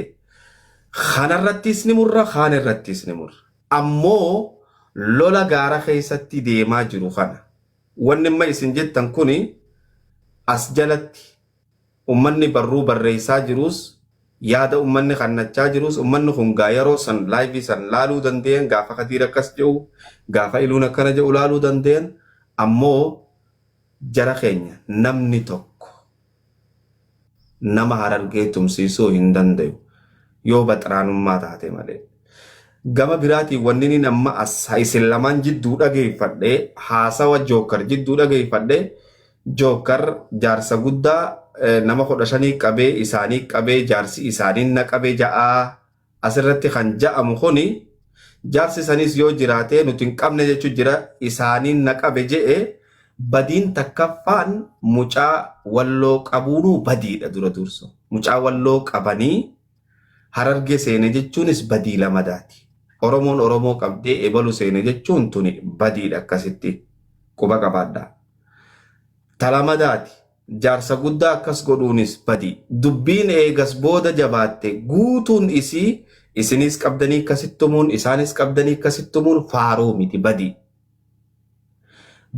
kanarrattis ni murra kaan irrattis ni murra. Ammoo lola gaara keessatti deemaa jiru kana wanni amma isin jettan kuni as jalatti ummanni barruu barreessaa jirus yaada ummanni kannachaa jirus ummanni kun gaa yeroo san laayivii san laaluu danda'an gaafa Kadiir akkas jedhu gaafa Iluun akkana jedhu laaluu danda'an ammoo jara keenya namni tokko nama Harargee tumsiisuu hin danda'u yoo baxraanummaa taate malee. Gama biraatiin wanni inni amma as isin lamaan jidduu dhageeffadhee haasawa Jookar jidduu dhageeffadhee Jookar jaarsa guddaa nama 15 qabee isaanii qabee jaarsi isaanii na qabee ja'aa asirratti kan ja'amu kuni jaarsi sanis yoo jiraate nuti hin qabne jechuun jira isaanii na qabe je'e badiin takkaffaan mucaa walloo qabuunuu badiidha dura durso mucaa walloo qabanii Harargee seene jechuunis badii lamadaati. Oromoon Oromoo qabdee ebalu seene jechuun tuni badiidha akkasitti quba qabaadha. Talamadaati jaarsa guddaa akkas godhuunis badii. Dubbiin eegas booda jabaatte guutuun isii isinis qabdanii akkasittumuun isaanis qabdanii akkasittumuun faaruu miti badii.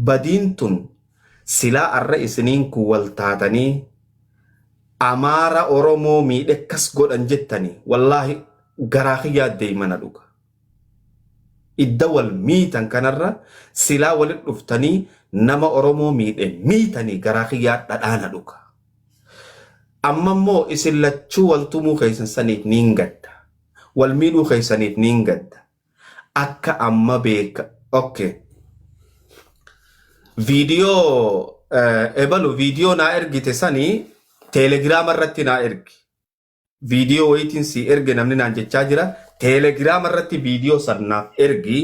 Badiin tun silaa arra isiniin kun wal taatanii Amaara Oromoo miidhe akkas godhan jettanii wallaahi garaa kiyyaa deemana dhuga. Idda wal miitan kanarra silaa walit dhuftanii nama Oromoo miidhe miitanii garaa kiyyaa dhadhaana dhuga. Amma immoo isin lachuu waltumuu keessan saniif niin gadda. Wal miidhuu keessaniif niin gadda. Akka amma beeka. Okay. Viidiyoo ebalu viidiyoo naa ergite sanii Telegram irratti naa ergi. Viidiyoo wayitiin si erge namni naan jechaa jira. Telegram irratti viidiyoo sannaaf ergi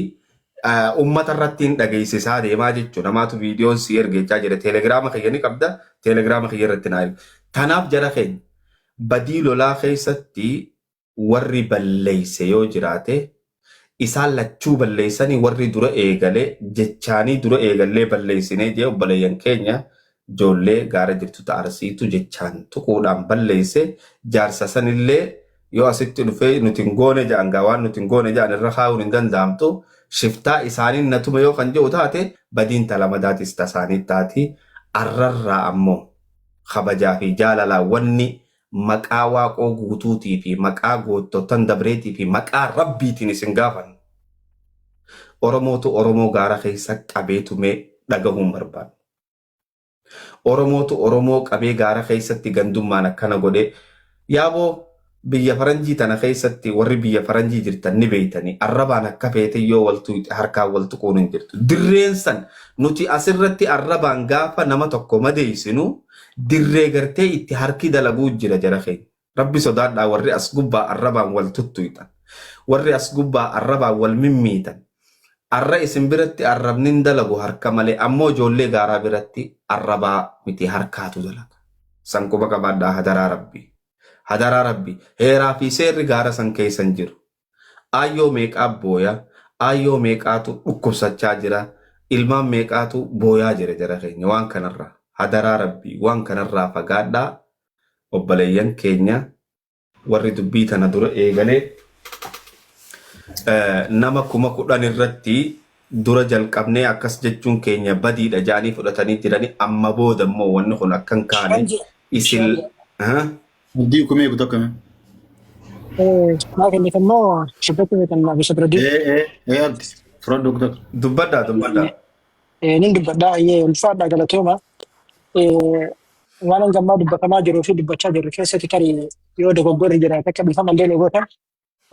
ummata irratti hin dhageessisaa deemaa jechuudha. Namaatu viidiyoon si erge jechaa jira. Telegram kiyya ni qabda. Telegram kiyya irratti naa ergi. Tanaaf jara keenya badii lolaa keessatti warri balleeyse yoo jiraate isaan lachuu balleeysanii warri dura eegalee jechaanii dura eegallee balleeysinee jee obboleeyyan keenya Joollee gaara jirtu ta'arsiitu jechaan tuquudhaan balleeyse jaarsa sanillee yoo asitti dhufee nuti hin goone ja'an gaawaan nuti hin goone ja'an irra kaa'uun hin danda'amtu shiftaa isaaniin natuma yoo kan jedhu taate badiin talamadaatis tasaanii taati arrarraa ammoo kabajaa fi jaalalaa wanni maqaa waaqoo guutuutii fi maqaa goottotan dabreetii fi maqaa rabbiitiin isin gaafan Oromootu Oromoo gaara keessa qabeetumee dhagahuun barbaadu. Oromootu Oromoo qabee gaara keessatti gandummaan akkana godhe yaaboo biyya faranjii tana keessatti warri biyya faranjii jirtan ni beeytanii arrabaan akka feete yoo waltu harkaan waltu quun hin jirtu. Dirreen san nuti asirratti arrabaan gaafa nama tokko madeeysinu dirree gartee itti harki dalaguu jira jara keenya. Rabbi sodaadhaa warri as gubbaa arrabaan wal tuttuytan. Warri as gubbaa arrabaan wal mimmiitan. Arra isin biratti arrabnin dalagu harka malee ammoo ijoollee gaaraa biratti arrabaa miti harkaatu dalaga. San quba qabaadhaa hadaraa rabbii. Hadaraa rabbii heeraa fi seerri gaara san keessan jiru. Aayyoo meeqaa booya, aayyoo meeqaatu dhukkubsachaa jira, ilmaan meeqaatu booyaa jira jara keenya waan kanarraa. Hadaraa rabbii waan kanarraa fagaadhaa obboleeyyan keenya warri dubbii tana dura eegalee nama 10,000 irratti dura jalqabnee akkas jechuun keenya badiidha jaanii fudhatanii jiranii amma booda immoo wanni kun akkan kaane isin Abdii kumee kutoka ما كان يسموه شبكة مثلا بشبردي abdi frodo kutoka dubbadhaa. نين بدأ الفرد على توما وانا جمع دبكما جرو في دبچا جرو كيسه تكاري يو دغ غور جرا تك بفهم الليل غوتا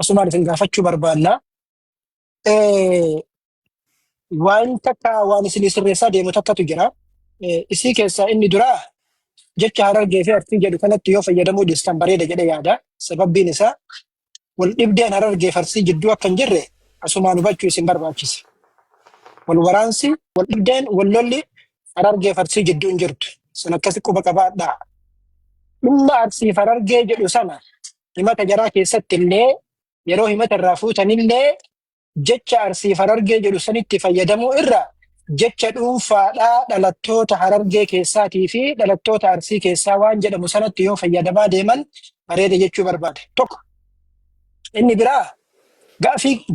اسمار تنغافچو بربانا وان تكا وان سلي سرسا دي متكتو جرا اسي كيسا اني درا جچ هررجي في ارتي جدو كانت يو فيدمو ديستمبري دجه يادا سبب بينسا والابدان هررجي فرسي جدو كان جره اسمان بچو سمبر باچيس والورانسي والابدان واللولي هررجي فرسي جدو انجرت سنكسي كوبا كبادا مما ارسي فررجي جدو سنه لما تجرا كيست اللي يروه متى الرافوت اللي جتش ارسي فررجي جدو سنتي فيدمو إرا jecha dhuunfaadhaa dhalattoota Harargee keessaatii fi dhalattoota Arsii keessaa waan jedhamu sanatti yoo fayyadamaa deeman bareeda jechuu barbaade. Tokko inni biraa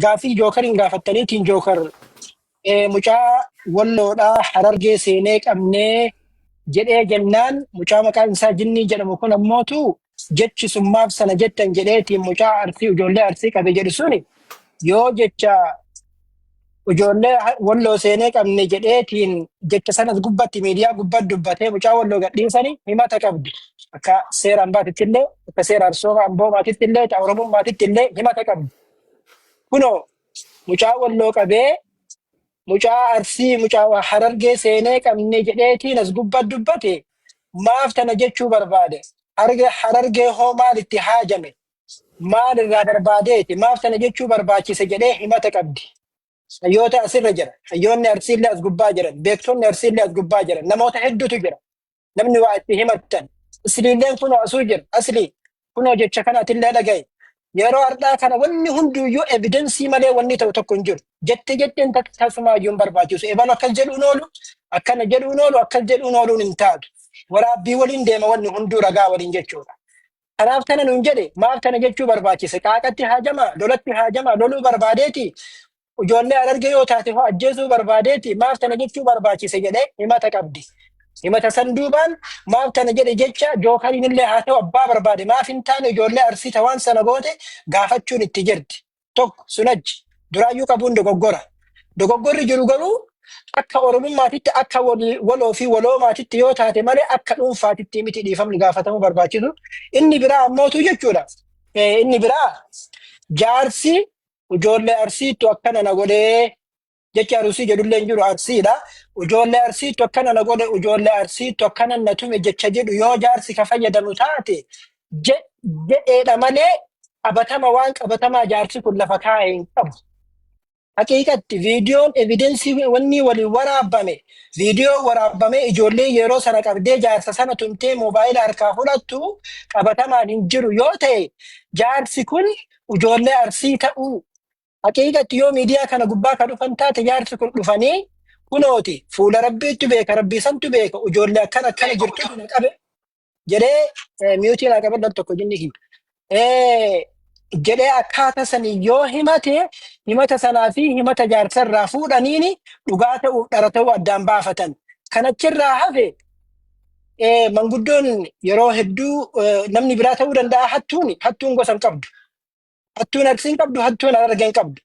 gaafii jookariin gaafattaniitiin jookar mucaa walloodhaa Harargee seenee qabnee jedhee jennaan mucaa maqaan isaa Jinnii jedhamu kun ammootu jechi summaaf sana jettan jedheetiin mucaa Arsii ijoollee Arsii qabe jedhu suni yoo jecha ijoollee walloo seenee qabne jedheetiin jecha sanas gubbatti miidiyaa gubbatti dubbatee mucaa walloo gadhiisanii himata qabdi. Akka seera ambaatitti illee akka seera arsooma amboomaatitti illee ta'a oromummaatitti illee himata qabdi. Kunoo mucaa walloo qabee mucaa Arsii mucaa Harargee seenee qabne jedheetiin as gubbatti dubbate maaf tana jechuu barbaade. Harargee hoo maalitti haajame maal irraa barbaadeeti maaf tana jechuu barbaachise jedhee himata qabdi. Hayyoota asirra jira. Hayyoonni Arsiillee as gubbaa jiran. Beektonni Arsiillee as gubbaa jiran. Namoota hedduutu jira. Namni waa itti himatan. Asliilleen kunoo asuu jira. Aslii kunoo jecha kanaatillee dhagaye. Yeroo har'aa kana wanni hunduuyyuu evidensii malee wanni ta'u tokko hin jiru. Jetteen tasumaayyuu hin barbaachisu. Ebalu akkas jedhuun oolu, akkana jedhuun oolu, akkas jedhuun ooluun hin taatu. Waraabbii waliin deema wanni hunduu ragaa waliin jechuudha. Kanaaf tana nuun jedhe maaf tana jechuu barbaachise. Qaaqatti haajamaa, lolatti haajamaa, loluu barbaadeeti. Ijoollee Harargee yoo taate hoo ajjeesuu barbaadeeti maaf tana jechuu barbaachise jedhee himata qabdi. Himata san duubaan maaf tana jedhe jecha jookariin illee haa ta'u abbaa barbaade maaf hin taane ijoollee Arsii waan sana goote gaafachuun itti jirti. Tokko sunajji duraayyuu qabuun dogoggora. Dogoggorri jiru garuu akka oromummaatitti akka waloo fi waloomaatitti yoo taate malee akka dhuunfaatitti miti dhiifamni gaafatamuu barbaachisu. Inni biraa ammootu jechuudha. Inni biraa jaarsi ijoollee Arsiitu akkana na godhee jecha Arsii jedhullee hin jiru Arsiidha. Ijoollee Arsiitu akkana na godhe ijoollee Arsiitu akkana na tume jecha jedhu yoo jaarsi ka fayyadamu taate jedheedha malee qabatama waan qabatamaa jaarsi kun lafa kaa'e hin qabu. Haqiiqatti viidiyoon evidensii wanni waliin waraabame viidiyoo waraabame ijoollee yeroo sana qabdee jaarsa sana tumtee moobaayila harkaa fudhattu qabatamaan hin jiru yoo ta'e jaarsi kun ijoollee Arsii ta'uu haqiiqatti yoo miidiyaa kana gubbaa ka dhufan taate jaarsi kun dhufanii kunooti fuula rabbiitti beeka rabbiisantu beeka ijoollee akkana jirtu na qabe jedhee miyuutii naa qabadhan tokko jinni jedhee akkaataa sanii yoo himata sanaa fi himata jaarsarraa fuudhaniini dhugaa ta'uuf dhara ta'uu addaan baafatan. Kanachirraa hafe manguddoon yeroo hedduu namni biraa ta'uu danda'a hattuun gosa hin qabdu. Hattuun Arsiin qabdu hattuun Harargee hin qabdu.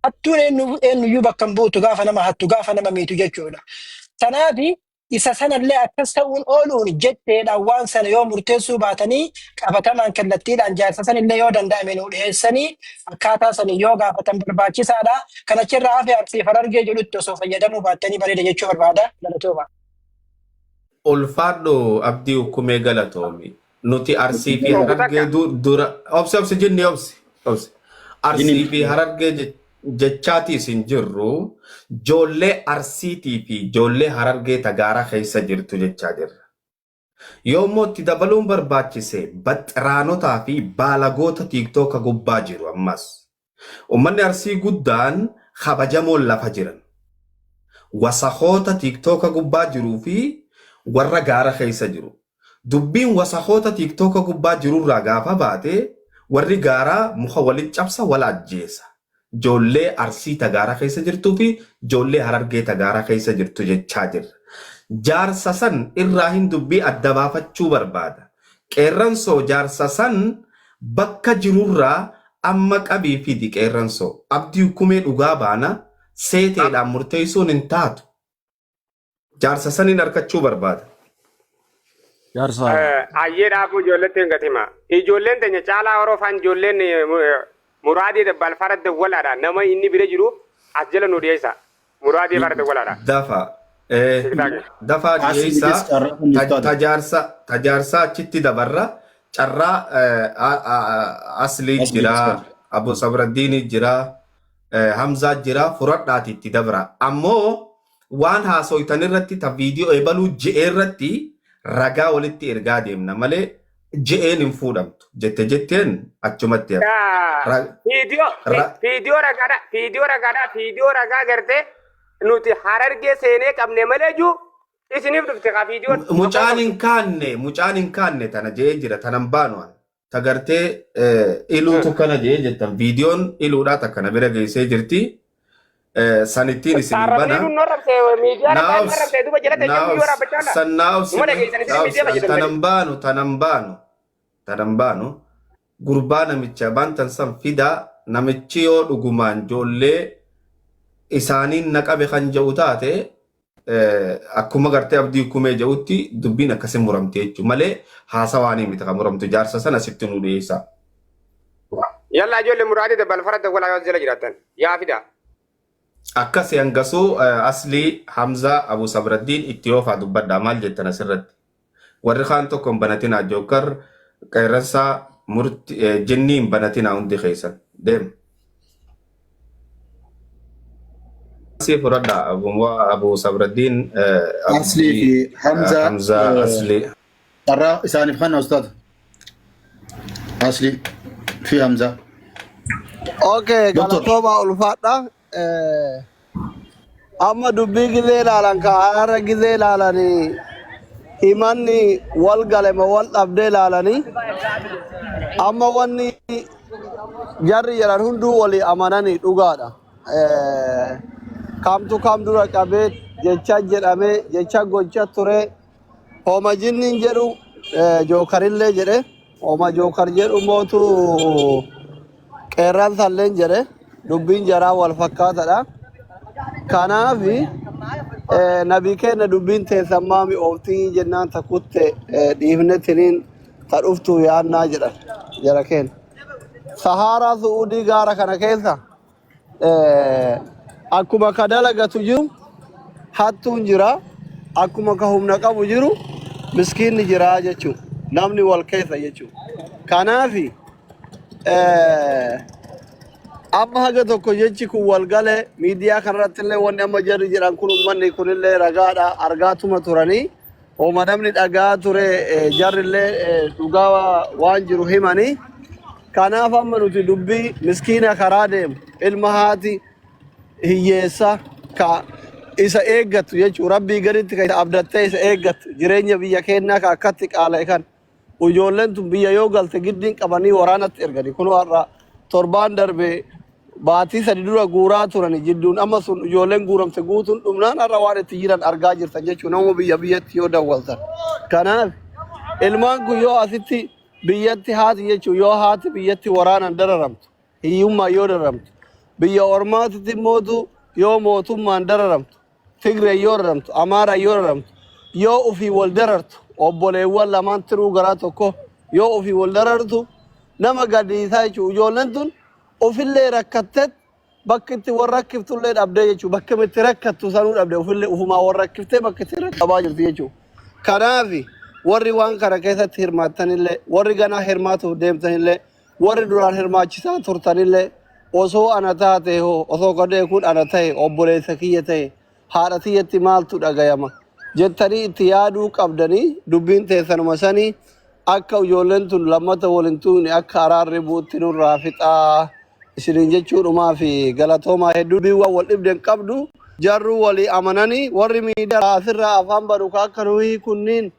Hattuun eenyuyyuu bakka hin buutu gaafa nama hattu gaafa nama miitu jechuudha. Tanaafi isa sanallee akkas ta'uun ooluun jetteedhaan waan sana yoo murteessuu baatanii qabatamaan kallattiidhaan jaarsa sanillee yoo danda'ame nu dhiyeessanii akkaataa sanii yoo gaafatan barbaachisaadha. Kanachirraa hafe Arsiif Harargee jedhutti osoo fayyadamuu baattanii bareeda jechuu barbaada. Galatooma. Ulfaadho abdii hukumee galatoomi. Nuti Arsii fi Harargee dura obsi jennee obsi. Arsii fi Harargee jechaatiis hin jirru ijoollee Arsiitii fi ijoollee Harargee tagaara keessa jirtu jechaa jirra. Yommuu itti dabaluun barbaachise baxxiraanotaa fi baalagoota tiiktooka gubbaa jiru ammas. Uummanni Arsii guddaan kabajamoon lafa jiran. Wasakoota tiiktooka gubbaa jiruu fi warra gaara keessa jiru. Dubbiin wasakoota tiiktooka gubbaa jirurraa gaafa baate warri gaaraa muka walitti cabsa wal ajjeesa. Ijoollee Arsii tagaara keessa jirtuu fi ijoollee Harargee tagaara keessa jirtu jechaa jirra. Jaarsa san irraa hin dubbii adda baafachuu barbaada. Qeerransoo jaarsa san bakka jirurraa amma qabii fidi qeerransoo. Abdii hukumee dhugaa baana seeteedhaan murteessuun hin taatu. Jaarsa saniin harkachuu barbaada. Ayyeedhaaf ijoolleetti hin gatima. Ijoolleen teenya caalaa horoofaan ijoolleen muraadii dabbal fara dawwalaadha. Nama inni bira jiru as jala nu dhiyeessa. Muraadii fara dawwalaadha. Dafa dhiyeessa tajaarsa achitti dabarra carraa Aslii jira, Abu Sabraddiin jira, Hamzaa jira furadhaati itti dabra. Ammoo waan haasoytan irratti ta viidiyoo eebaluu je'ee irratti ragaa walitti ergaa deemna malee je'een hin fuudhamtu jetteen achumatti viidiyoo ragaadha viidiyoo ragaa gartee nuti harargee seenee qabne malee juu isiniif dhufte ka viidiyoon. Mucaan hin kaanne tana jee jira tanan baanuan. Tagartee iluutu kana jee jettan viidiyoon iluudhaa takka na bira geessee jirti. Sanittiin isin bana. Tanan baanu gurbaa namicha bantan san fida namichi yoo dhugumaan ijoollee isaaniin naqabe kan jedhu taate akkuma gartee abdii kumee jedhutti dubbiin akkasii muramte jechuudha malee haasawaanii miti kan muramtu jaarsa sana sitti nu dhiyeessa. Yalla ijoollee muraadii dabbal farada walaa yoo jala jiraatan yaa fida. Akkasii hangasuu asli Hamza Abu Sabraddiin itti oofaa dubbadhaa maal jettan asirratti. Warri kaan tokko hin banatinaa jookar qeerransaa jennii hin banatinaa hundi keessan deema. Asii furadhaa Abu Sabraddiin Asli fi Hamza asli. Arraa isaaniif kan ustaad. Asli fi Hamza. Okay, galatooma ulfaadha. Amma dubbii gizee ilaalan kaara gizee ilaalanii himanni wal galema wal dhabdee ilaalanii amma wanni jarri jedhan hunduu walii amananii dhugaadha. Kamtu kam dura qabee jecha jedhamee jecha gocha ture hooma jinniin jedhu jookarillee jedhe hooma jookar jedhu mootu qeerran salleen jedhe dubbiin jaraa wal fakkaatadha. Kanaafi nabii keenya dubbiin teessammaa mi'ooftii jennaan takutte dhiifne tiniin ta dhuftu yaannaa jedhan jara keenya. Saharaa Su'uudii gaara kana keessa akkuma ka dalagatu jiru hattuun jira akkuma ka humna qabu jiru miskiinni jira jechuudha. Namni wal keessa jechuudha. Kanaafi amma haga tokko jechi kun wal gale miidiyaa kanarratti illee wanni amma jarri jedhan kun uummanni kunillee ragaadha argaatuma turanii hooma namni dhagaa ture jarrillee dhugaa waan jiru himanii. Kanaaf amma nuti dubbii miskiina karaa deemu ilma haati hiyyeessa ka isa eeggattu jechuudha. Rabbii gaditti ka isa abdattee isa eeggattu jireenya biyya keenyaa ka akkatti qaala'e kan ijoolleen tun biyya yoo galte giddiin qabanii waraanatti ergani kun har'a torbaan darbe baatii sadi dura guuraa turani jidduun amma sun ijoolleen guuramte guutuun dhumnaan har'a waan itti jiran argaa jirtan jechuudha nama biyya biyyatti yoo dawwaltan. Kanaaf ilmaan kun yoo asitti biyyatti haati jechuun yoo haati biyyatti waraanan dararamtu hiyyummaa yoo dararamtu biyya ormaatitti mootu yoo mootummaan dararamtu Tigree yoo dararamtu Amaaraa yoo dararamtu yoo ofii wal darartu obboleewwan lamaan tiruu garaa tokko yoo ofii wal darartu nama gadiisaa jechuudha. Ijoolleen tun ofillee rakkattet bakka itti warra rakkiftullee dhabdee jechuudha. Bakka itti rakkattu sanuu dhabdee ofillee ufumaa warra rakkiftee bakka itti rakkabaa jirti jechuudha. Kanaafi warri waan kana keessatti hirmaattanillee warri ganaa hirmaatuuf deemtanillee warri duraan hirmaachisaa turtanillee osoo ana taate hoo osoo godhee kun ana ta'e obboleessa kiyya ta'e haadha tiyyatti maaltu dhagayama jettanii itti yaaduu qabdanii dubbiin teessanuma sanii akka ijoolleen tun lammata waliin tuune akka araarri buutti nurraa fixaa isiniin jechuudhumaa fi galatoomaa hedduu biiwwan wal dhibdeen qabdu jarru walii amananii warri miidiyaa asirraa afaan baru akka nuyi kunniin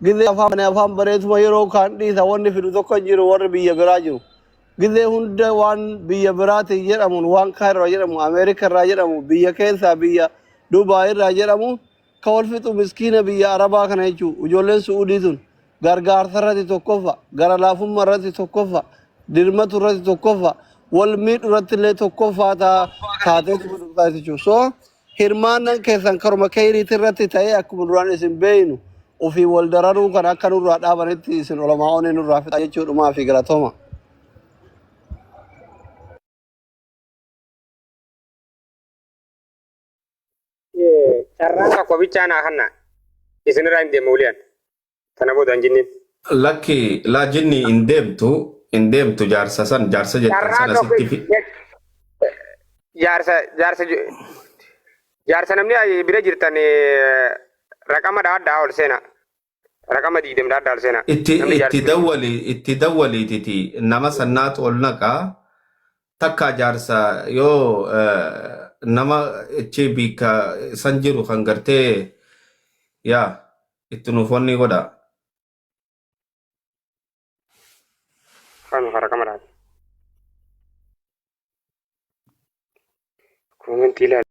gizee afaan bareetuma yeroo kaan dhiisa wanni fidu tokko jiru warri biyya biraa jiru. Gizee hunda waan biyya biraati jedhamuun waan kaayirraa jedhamu Ameerika irraa jedhamu biyya keessaa biyya Dubaay irraa jedhamu ka wal fixu miskiina biyya Arabaa kana jechuudha. Ijoolleen Su'uudii tun gargaarsa irratti tokkoffa gara laafummaa irratti tokkoffa dirmatu irratti tokkoffa wal miidhu irratti illee tokkoffaa taateetu fudhataa jechuudha. So hirmaannan keessan karuma keeriitii irratti ta'ee akkuma duraan isin beeynu ofii wal dararuu kan akka nurraa dhaabanitti isin olamaa'oonni nurraa fixa jechuudhumaa fi galatooma. Carraan tokko bichaanaa kanna isinirraa hin deemu uliyan kana booda hin jinnin. Lakki laa jinni hin deemtu jaarsa san jaarsa jettan sana sitti fi. Jaarsa namni bira jirtan raqama addaa ol seena. Raqama diidamda addaa ol seena. Itti dawwaliititi nama sannaatu ol naqaa takka jaarsa yoo nama HB ka san jiru kan gartee yaa itti nuufonni godha. Kan haraka maraati. Komentii ilaalu.